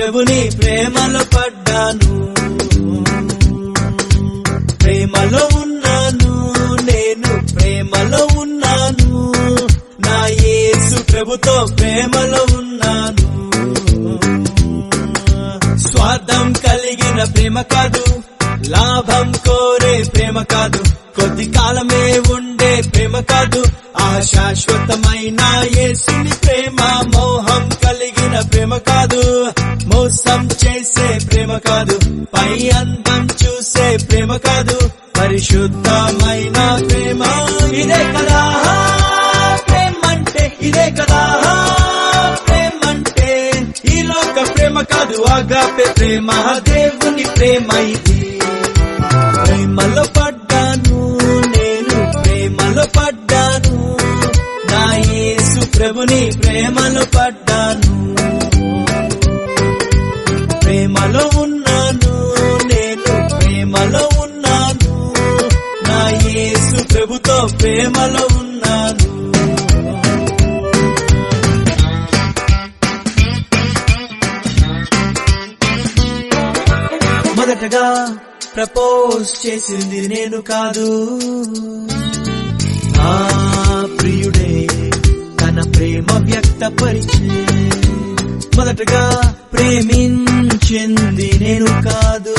ప్రభుని ప్రేమలో పడ్డాను, ప్రేమలో ఉన్నాను, నేను ప్రేమలో ఉన్నాను, నా యేసు ప్రభుతో ప్రేమలో ఉన్నాను. స్వార్థం కలిగిన ప్రేమ కాదు, లాభం కోరే ప్రేమ కాదు, కొద్ది కాలమే ఉండే ప్రేమ కాదు, ఆ శాశ్వతమైన యేసుని ప్రేమ. మోహం కలిగిన ప్రేమ కాదు, మోసం చేసే ప్రేమ కాదు, పై అందం చూసే ప్రేమ కాదు, పరిశుద్ధమైన ప్రేమ. ఇదే కదా ప్రేమంటే, ఇదే కదా ప్రేమంటే. ఈ లోక ప్రేమ కాదు, ఆగాపే ప్రేమ, దేవుని ప్రేమ ఇది. ప్రేమలో పడ్డాను, నేను ప్రేమలో పడ్డాను, నా యేసు ప్రభుని ప్రేమలో పడ్డాను, ప్రేమలో ఉన్నాను, నేను ప్రేమలో ఉన్నాను, నా యేసు ప్రభుతో ప్రేమలో ఉన్నాను. మొదటగా ప్రపోజ్ చేసింది నేను కాదు, ఆ ప్రియుడే తన ప్రేమ వ్యక్తపరిచే. మొదటగా ప్రేమించింది నేను కాదు,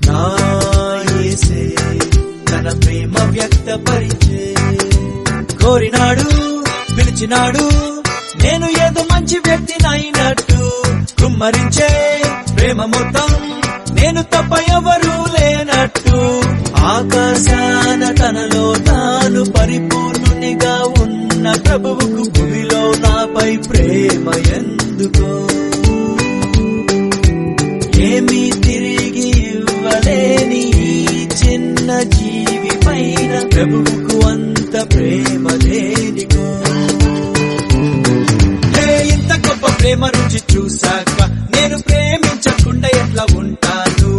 నా యేసే తన ప్రేమ వ్యక్తపరిచే. కోరినాడు, పిలిచినాడు, నేను ఏదో మంచి వ్యక్తినైనట్టు, కుమ్మరించే ప్రేమ మొత్తం నేను తప్ప ఎవరూ లేనట్టు. ఆకాశాన తనలో తాను పరిపూర్ణునిగా ఉన్న ప్రభువుకు భూమిలో నాపై ప్రేమ ఎందుకో. ఏమీ తిరిగి ఇవ్వలేని ఈ చిన్న జీవి పైన ప్రభువుకు అంత ప్రేమ దేనికో. ఇంత గొప్ప ప్రేమ రుచి చూశాక నేను ప్రేమించకుండా ఎట్లా ఉంటాను?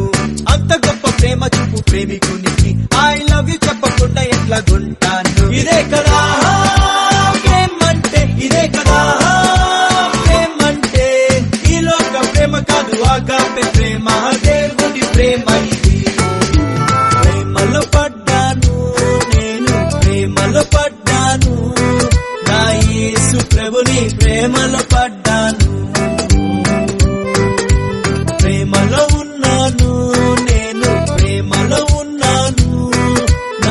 అంత గొప్ప ప్రేమ చూపు ప్రేమికునికి ఐ లవ్ యు చెప్పకుండా ఎట్లా ఉంటాను? ఇదే కదా